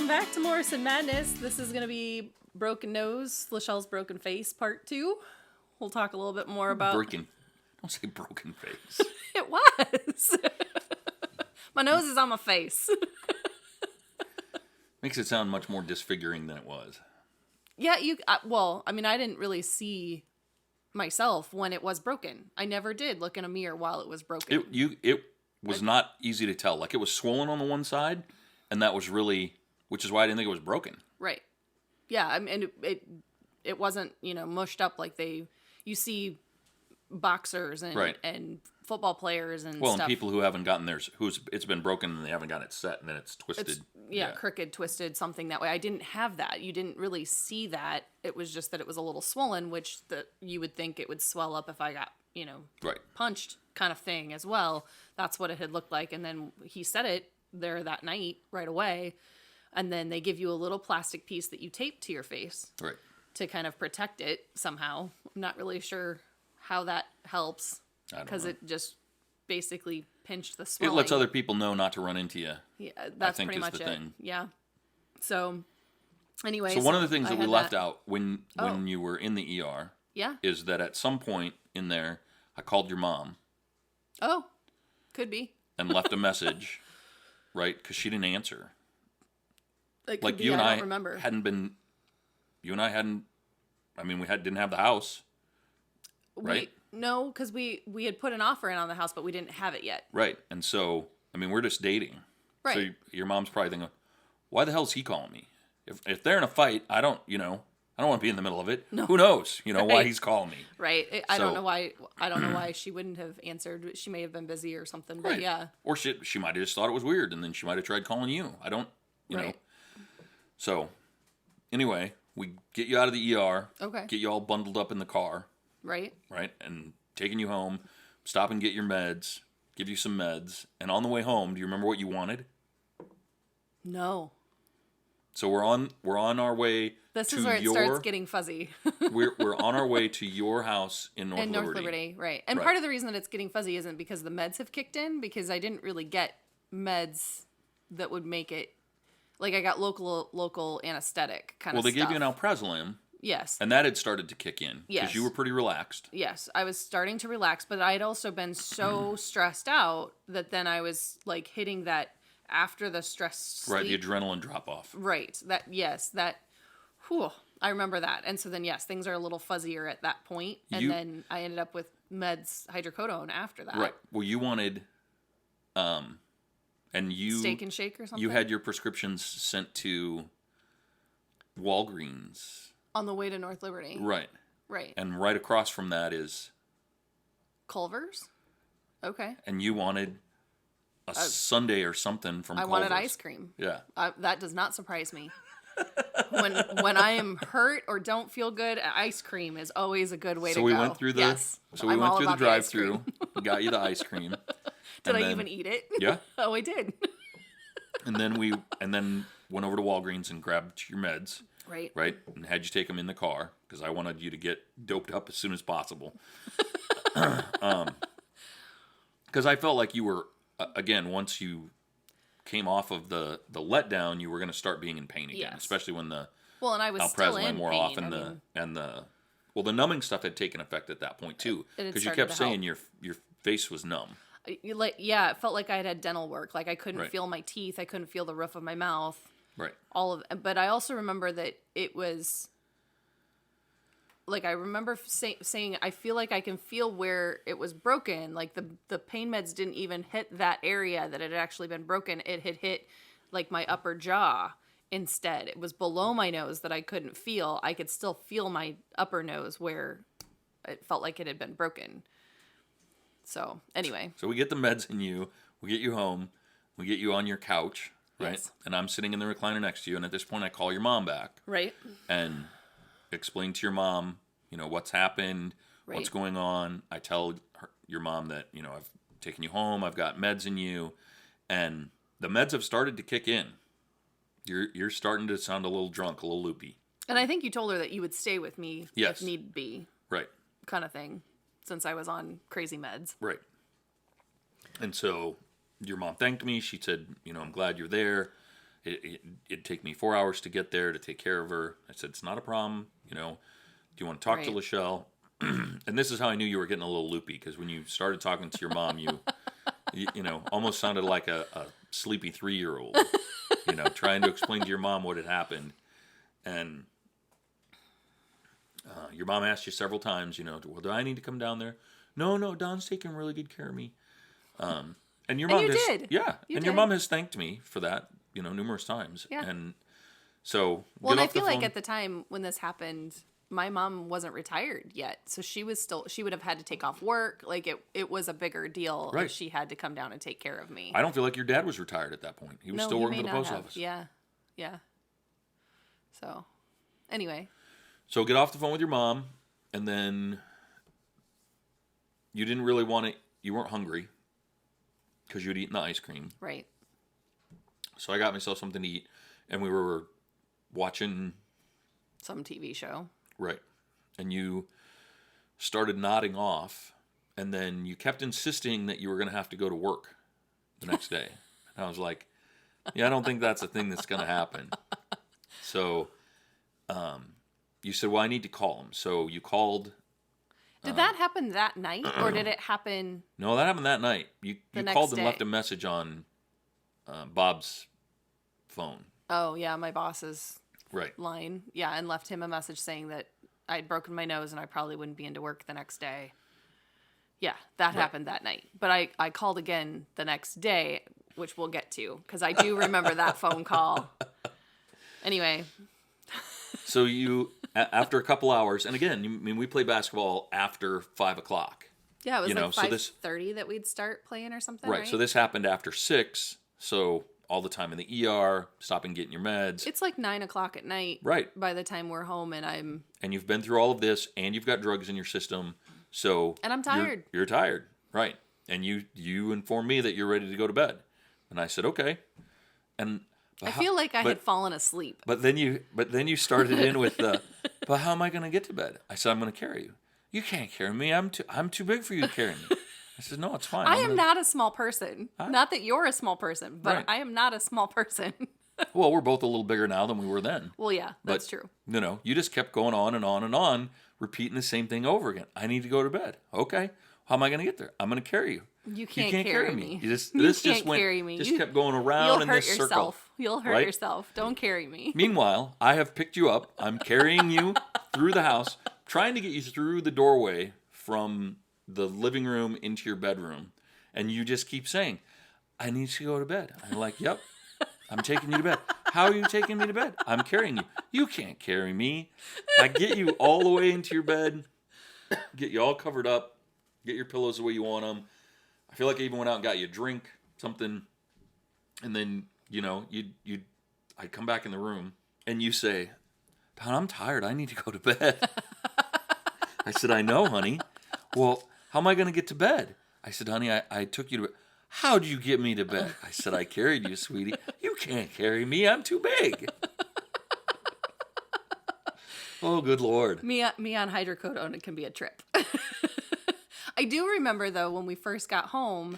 Welcome back to Morrison Madness. This is going to be Broken Nose, LaShelle's Broken Face, Part 2. We'll talk a little bit more about... Don't say broken face. It was. My nose is on my face. Makes it sound much more disfiguring than it was. Yeah, I didn't really see myself when it was broken. I never did look in a mirror while it was broken. It was not easy to tell. Like, it was swollen on the one side, and that was really... Which is why I didn't think it was broken. Right. Yeah, I mean, it wasn't, mushed up like you see boxers and football players and stuff. And people who haven't gotten theirs, it's been broken and they haven't gotten it set, and then it's twisted. Crooked, twisted, something that way. I didn't have that. You didn't really see that. It was just that it was a little swollen, which you would think it would swell up if I got, punched kind of thing as well. That's what it had looked like. And then he said it there that night right away. And then they give you a little plastic piece that you tape to your face. Right. To kind of protect it somehow. I'm not really sure how that helps. Because it just basically pinched the swelling. It lets other people know not to run into you. Yeah, that's pretty much it. Thing. Yeah. So, anyway. So one of the things that we left out when you were in the ER. Yeah. Is that at some point in there, I called your mom. Oh, could be. And left a message, right? Because she didn't answer. Like you and I hadn't been. You and I hadn't. I mean, didn't have the house, right? No, because we had put an offer in on the house, but we didn't have it yet. Right, and so I mean, we're just dating. Right. So your mom's probably thinking, "Why the hell is he calling me? If they're in a fight, I don't want to be in the middle of it. No. Who knows? Why he's calling me? Right. I don't know why. I don't know why she wouldn't have answered. She may have been busy or something. But yeah. Or she might have just thought it was weird, and then she might have tried calling you. I don't. You know. So, anyway, we get you out of the ER. Okay. Get you all bundled up in the car. Right. Right, and taking you home. Stop and get your meds. Give you some meds. And on the way home, do you remember what you wanted? No. So we're on our way. This is where it starts getting fuzzy. we're on our way to your house in North Liberty. Right. And part of the reason that it's getting fuzzy isn't because the meds have kicked in, because I didn't really get meds that would make it. Like, I got local anesthetic kind of stuff. Well, they gave you an alprazolam. Yes. And that had started to kick in. Yes. Because you were pretty relaxed. Yes. I was starting to relax, but I had also been so stressed out that then I was, like, hitting that after the stress sleep. Right, the adrenaline drop off. Right. I remember that. And so then, yes, things are a little fuzzier at that point. And then I ended up with meds, hydrocodone after that. Right. Well, you wanted... And you Steak and Shake or something? You had your prescriptions sent to Walgreens. On the way to North Liberty. Right. Right. And right across from that is... Culver's? Okay. And you wanted a sundae or something from Culver's. I wanted ice cream. Yeah. That does not surprise me. When I am hurt or don't feel good, ice cream is always a good way to go. So we went through the drive-thru, got you the ice cream. Did I even eat it? Yeah. Oh, I did. and then went over to Walgreens and grabbed your meds. Right. Right. And had you take them in the car because I wanted you to get doped up as soon as possible. Because I felt like you were, again, once you came off of the letdown, you were going to start being in pain again, especially when the and I was still in wore pain. off and the numbing stuff had taken effect at that point too, because you kept saying your face was numb. It felt like I had dental work. Like I couldn't feel my teeth. I couldn't feel the roof of my mouth. Right. But I also remember that it was. Like I remember saying, I feel like I can feel where it was broken. Like the pain meds didn't even hit that area that it had actually been broken. It had hit like my upper jaw instead. It was below my nose that I couldn't feel. I could still feel my upper nose where it felt like it had been broken. So, anyway. So we get the meds in you. We get you home. We get you on your couch, right? Yes. And I'm sitting in the recliner next to you. And at this point, I call your mom back. Right. And explain to your mom, what's happened, what's going on. I tell your mom that, I've taken you home. I've got meds in you. And the meds have started to kick in. You're starting to sound a little drunk, a little loopy. And I think you told her that you would stay with me if need be. Right. Kind of thing. Since I was on crazy meds. Right. And so your mom thanked me. She said, I'm glad you're there. It'd take me 4 hours to get there to take care of her. I said, it's not a problem. Do you want to talk to Right. LaShelle? And this is how I knew you were getting a little loopy, because when you started talking to your mom, you almost sounded like a sleepy 3-year-old, trying to explain to your mom what had happened. And your mom asked you several times, well, do I need to come down there? No, Don's taking really good care of me. And your mom you has, did. yeah, You and did. your mom has thanked me for that, numerous times. Yeah. And so, Well, and get I off the feel like phone. at the time when this happened, my mom wasn't retired yet, so she would have had to take off work. Like it was a bigger deal Right. if she had to come down and take care of me. I don't feel like your dad was retired at that point. He was No, still he working may for the not post have. office. Yeah. So, anyway, So get off the phone with your mom, and then you didn't really want to. You weren't hungry because you'd eaten the ice cream. right. So I got myself something to eat, and we were watching. Some TV show. Right. And you started nodding off, and then you kept insisting that you were going to have to go to work the next day. And I was like, yeah, I don't think that's a thing that's going to happen. So you said, well, I need to call him. So you called. Did that happen that night, or did it happen? No, that happened that night. You next called and day. left a message on Bob's phone. Oh yeah, my boss's Right. line. Yeah, and left him a message saying that I'd broken my nose and I probably wouldn't be into work the next day. Yeah, that happened that night. But I called again the next day, which we'll get to, because I do remember that phone call. Anyway. So you, after a couple hours, and again, we play basketball after 5 o'clock. Yeah, it was like so 5:30 that we'd start playing or something, right? So this happened after 6. So all the time in the ER, stopping getting your meds. It's like 9 o'clock at night. Right. By the time we're home, and you've been through all of this, and you've got drugs in your system. So I'm tired. You're tired, right? And you informed me that you're ready to go to bed, and I said okay. And I feel like I had fallen asleep. But then you started in with the, but how am I going to get to bed? I said, I'm going to carry you. You can't carry me. I'm too big for you to carry me. I said, no, it's fine. I am not a small person. Not that you're a small person, but Right. I am not a small person. Well, we're both a little bigger now than we were then. Well, yeah, that's true. You just kept going on and on and on, repeating the same thing over again. I need to go to bed. Okay. How am I going to get there? I'm going to carry you. You can't carry me. You just, You this can't just went, carry me. just You- kept going around You'll in hurt this circle. yourself. You'll hurt right? yourself. Don't carry me. Meanwhile, I have picked you up. I'm carrying you through the house, trying to get you through the doorway from the living room into your bedroom. And you just keep saying, I need to go to bed. I'm like, yep, I'm taking you to bed. How are you taking me to bed? I'm carrying you. You can't carry me. I get you all the way into your bed, get you all covered up, get your pillows the way you want them. I feel like I even went out and got you a drink, something. And then, I'd come back in the room and you say, Don, I'm tired. I need to go to bed. I said, I know, honey. Well, how am I going to get to bed? I said, honey, I took you to bed. How did you get me to bed? I said, I carried you, sweetie. You can't carry me. I'm too big. Oh, good Lord. Me on hydrocodone, it can be a trip. I do remember, though, when we first got home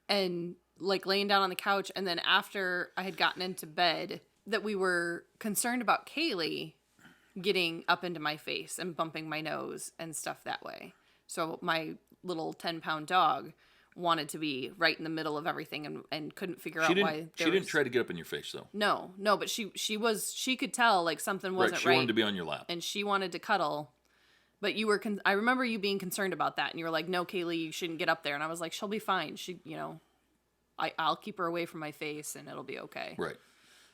and like laying down on the couch, and then after I had gotten into bed, that we were concerned about Kaylee getting up into my face and bumping my nose and stuff that way. So my little 10-pound dog wanted to be right in the middle of everything and couldn't figure out why. She didn't try to get up in your face, though. No, but she could tell like something wasn't right. She wanted to be on your lap. And she wanted to cuddle. But you were, I remember you being concerned about that. And you were like, no, Kaylee, you shouldn't get up there. And I was like, she'll be fine. I'll keep her away from my face and it'll be okay. Right.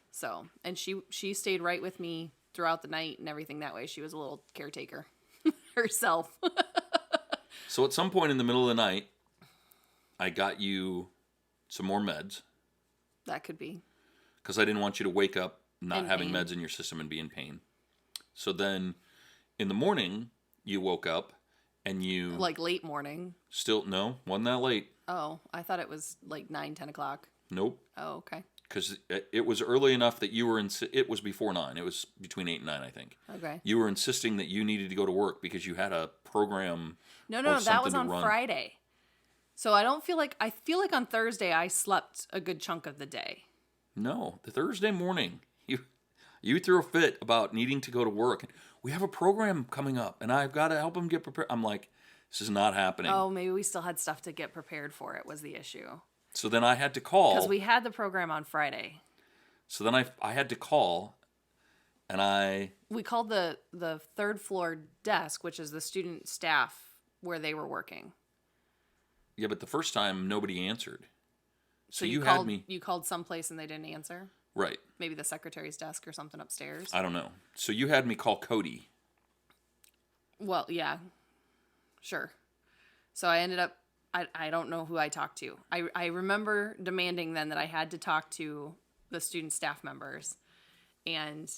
So, and she stayed right with me throughout the night and everything that way. She was a little caretaker herself. So at some point in the middle of the night, I got you some more meds. That could be. Because I didn't want you to wake up not In having pain. meds in your system and be in pain. So then in the morning, you woke up and you... Like late morning. No, wasn't that late. Oh, I thought it was like 9, 10 o'clock. Nope. Oh, okay. Because it was early enough that you were... It was before 9. It was between 8 and 9, I think. Okay. You were insisting that you needed to go to work because you had a program. No, that was on Friday. So I feel like on Thursday I slept a good chunk of the day. No, the Thursday morning, you threw a fit about needing to go to work. And we have a program coming up, and I've got to help him get prepared. I'm like, this is not happening. Oh, maybe we still had stuff to get prepared for. It was the issue. So then I had to call. Because we had the program on Friday. So then I had to call, and we called the third floor desk, which is the student staff where they were working. Yeah, but the first time nobody answered. So you called, had me. You called someplace and they didn't answer? Right. Maybe the secretary's desk or something upstairs. I don't know. So you had me call Cody. Well, yeah. Sure. So I ended up, I don't know who I talked to. I remember demanding then that I had to talk to the student staff members. And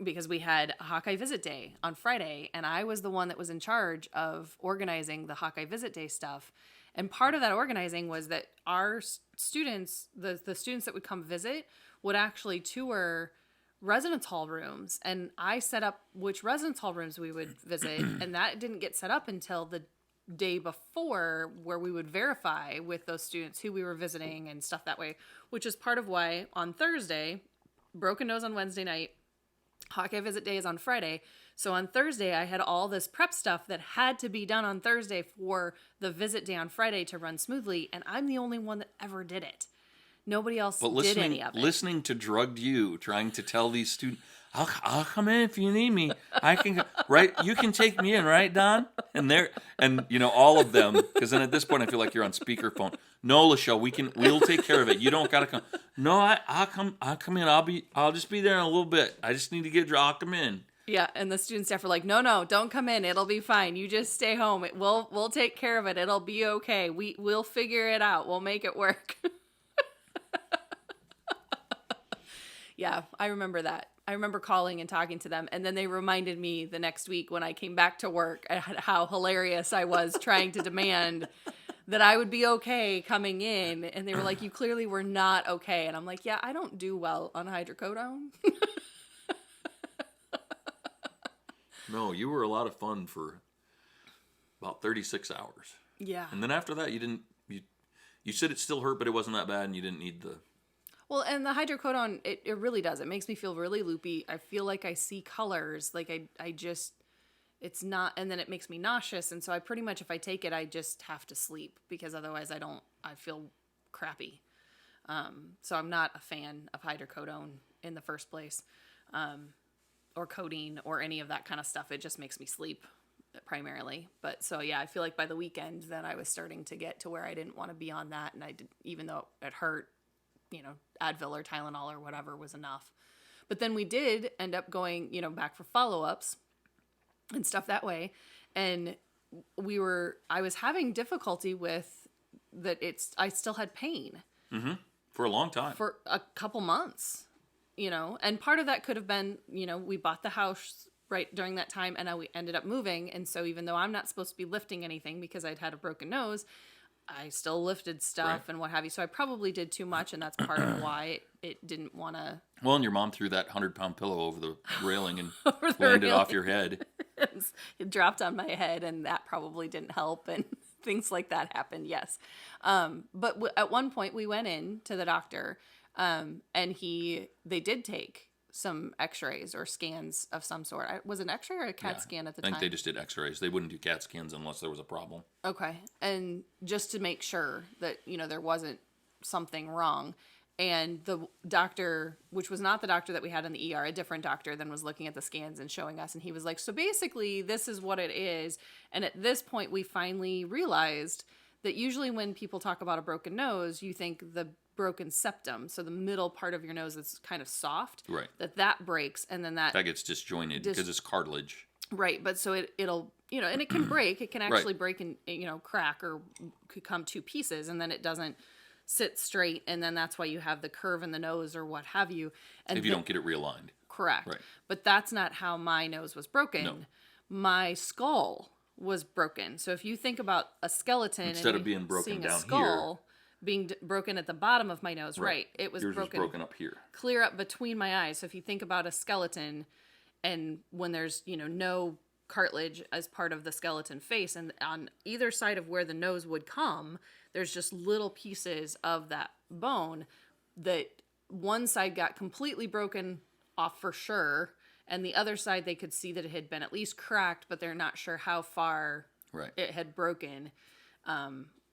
because we had a Hawkeye Visit Day on Friday, and I was the one that was in charge of organizing the Hawkeye Visit Day stuff. And part of that organizing was that our students, the students that would come visit, would actually tour residence hall rooms. And I set up which residence hall rooms we would visit, and that didn't get set up until the day before, where we would verify with those students who we were visiting and stuff that way, which is part of why on Thursday, broken nose on Wednesday night, Hawkeye Visit Day is on Friday. So on Thursday, I had all this prep stuff that had to be done on Thursday for the visit day on Friday to run smoothly. And I'm the only one that ever did it. Nobody else did any of it. Listening to drugged you trying to tell these students, I'll come in if you need me. I can, right? You can take me in, right, Don? And all of them, because then at this point I feel like you're on speakerphone. No, LaShelle, we'll take care of it. You don't gotta come. No, I'll come in. I'll just be there in a little bit. I just need to get I'll come in. Yeah, and the student staff were like, no, don't come in. It'll be fine. You just stay home. We'll take care of it. It'll be okay. We'll figure it out. We'll make it work. Yeah, I remember that. I remember calling and talking to them, and then they reminded me the next week when I came back to work how hilarious I was trying to demand that I would be okay coming in, and they were like, you clearly were not okay. And I'm like, yeah, I don't do well on hydrocodone. No, you were a lot of fun for about 36 hours. Yeah. And then after that, you said it still hurt, but it wasn't that bad, and you didn't need the... Well, and the hydrocodone, it really does. It makes me feel really loopy. I feel like I see colors. Like I just, it's not, and then it makes me nauseous. And so I pretty much, if I take it, I just have to sleep, because otherwise I feel crappy. So I'm not a fan of hydrocodone in the first place, or codeine or any of that kind of stuff. It just makes me sleep primarily. But so, yeah, I feel like by the weekend, then I was starting to get to where I didn't want to be on that. And I did, even though it hurt, Advil or Tylenol or whatever was enough. But then we did end up going, back for follow-ups and stuff that way. And I was having difficulty with that. I still had pain. Mm-hmm. For a long time. For a couple months, and part of that could have been, we bought the house right during that time, and we ended up moving. And so even though I'm not supposed to be lifting anything because I'd had a broken nose, I still lifted stuff and what have you. So I probably did too much, and that's part of why it didn't want to. Well, and your mom threw that 100-pound pillow over the railing and landed off your head. It dropped on my head, and that probably didn't help, and things like that happened, yes. But at one point, we went in to the doctor, and they did take some x-rays or scans of some sort. Was it an x-ray or a CAT scan at the time? I think they just did x-rays. They wouldn't do CAT scans unless there was a problem. Okay. And just to make sure that, there wasn't something wrong. And the doctor, which was not the doctor that we had in the ER, a different doctor, then was looking at the scans and showing us. And he was like, so basically this is what it is. And at this point, we finally realized that usually when people talk about a broken nose, you think the broken septum, so the middle part of your nose that's kind of soft, right? That breaks, and then that gets disjointed because it's cartilage, right? But so it'll and it can break. It can actually break and crack, or could come two pieces, and then it doesn't sit straight, and then that's why you have the curve in the nose or what have you. And if you don't get it realigned, correct? Right. But that's not how my nose was broken. No. My skull was broken. So if you think about a skeleton, instead of being broken down skull, here. Being broken at the bottom of my nose, right? It was Yours broken. Was broken up here, clear up between my eyes. So if you think about a skeleton, and when there's no cartilage as part of the skeleton face, and on either side of where the nose would come, there's just little pieces of that bone that one side got completely broken off for sure, and the other side they could see that it had been at least cracked, but they're not sure how far it had broken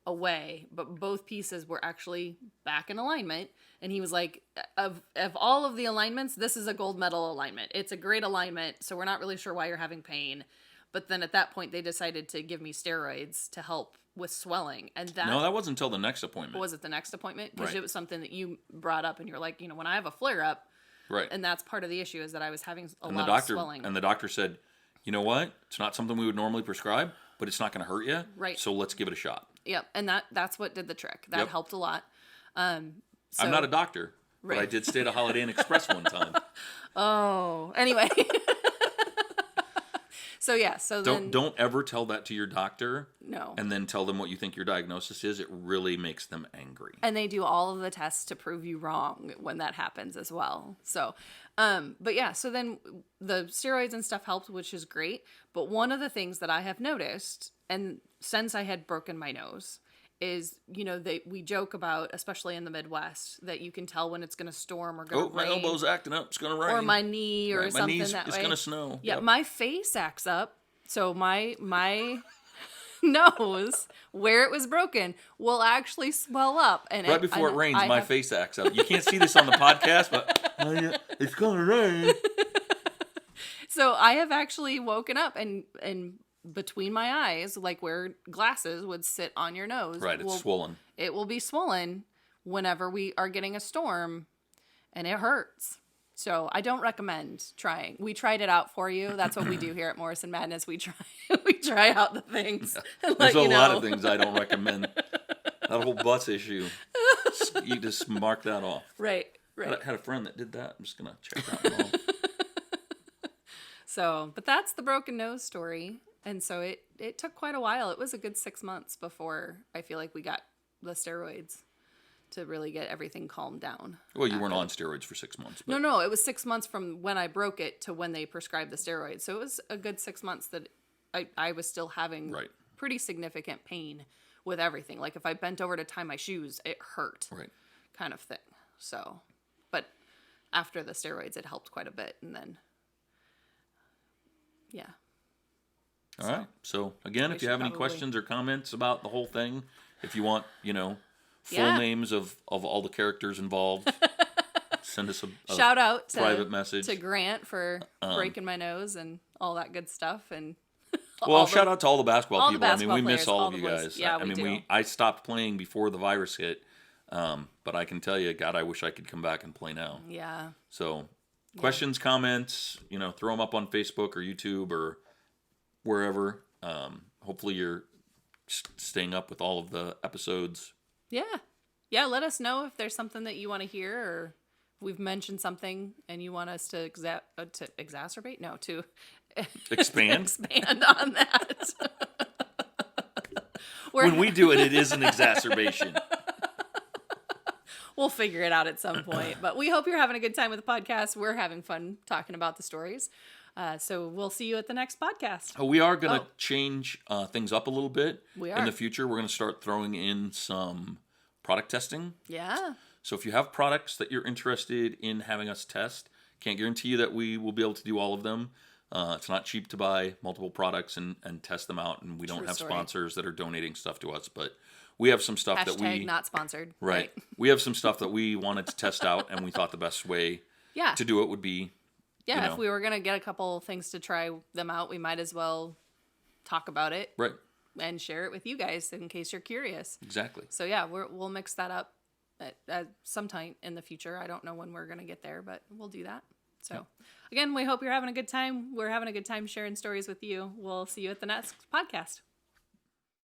away. But both pieces were actually back in alignment, and he was like, of all of the alignments, this is a gold medal alignment. It's a great alignment, so we're not really sure why you're having pain. But then at that point they decided to give me steroids to help with swelling, and that wasn't until the next appointment. Was it the next appointment? Because it was something that you brought up, and you're like, when I have a flare up, and that's part of the issue, is that I was having a lot of swelling. And the doctor said, you know what? It's not something we would normally prescribe, but it's not going to hurt you. Right. So let's give it a shot. Yep. And that's what did the trick. That helped a lot. I'm not a doctor, but I did stay at a Holiday Inn Express one time. Oh, anyway. So don't ever tell that to your doctor. No. And then tell them what you think your diagnosis is. It really makes them angry. And they do all of the tests to prove you wrong when that happens as well. So, so then the steroids and stuff helped, which is great. But one of the things that I have noticed, and since I had broken my nose, is, we joke about, especially in the Midwest, that you can tell when it's going to storm or going to rain. My elbow's acting up. It's going to rain. Or my knee or something that way. It's going to snow. Yeah, my face acts up. So my nose, where it was broken, will actually swell up. And right before it rains, my face acts up. You can't see this on the podcast, but it's going to rain. So I have actually woken up and between my eyes, like where glasses would sit on your nose. Right, it's swollen. It will be swollen whenever we are getting a storm, and it hurts. So I don't recommend trying. We tried it out for you. That's what we do here at Morrison Madness. We try out the things. There's a lot of things I don't recommend. That whole bus issue, you just mark that off. Right. I had a friend that did that. I'm just going to check that one off. So, but that's the broken nose story. And so it took quite a while. It was a good 6 months before I feel like we got the steroids to really get everything calmed down. Well, you weren't on steroids for 6 months. But... No, it was 6 months from when I broke it to when they prescribed the steroids. So it was a good 6 months that I was still having pretty significant pain with everything. Like if I bent over to tie my shoes, it hurt. Right. Kind of thing. So, but after the steroids, it helped quite a bit. And then, yeah. All right. So, again, if you have any questions or comments about the whole thing, if you want, full names of all the characters involved, send us a shout out private message to Grant for breaking my nose and all that good stuff. And shout out to all the basketball people. We miss all of you guys. Yeah, I stopped playing before the virus hit, but I can tell you, God, I wish I could come back and play now. Yeah. So, questions, comments, throw them up on Facebook or YouTube or wherever. Hopefully you're staying up with all of the episodes. Yeah, let us know if there's something that you want to hear, or if we've mentioned something and you want us to exacerbate, no, to expand on that. When we do it, it is an exacerbation. We'll figure it out at some point, but we hope you're having a good time with the podcast. We're having fun talking about the stories. So we'll see you at the next podcast. We are going to change things up a little bit. We are. In the future, we're going to start throwing in some product testing. Yeah. So if you have products that you're interested in having us test, can't guarantee you that we will be able to do all of them. It's not cheap to buy multiple products and test them out, and we don't have sponsors that are donating stuff to us, but we have some stuff that we... not sponsored. Right. We have some stuff that we wanted to test out, and we thought the best way to do it would be... Yeah, if we were going to get a couple things to try them out, we might as well talk about it. Right. And share it with you guys in case you're curious. Exactly. So yeah, we'll mix that up at some time in the future. I don't know when we're going to get there, but we'll do that. So again, we hope you're having a good time. We're having a good time sharing stories with you. We'll see you at the next podcast.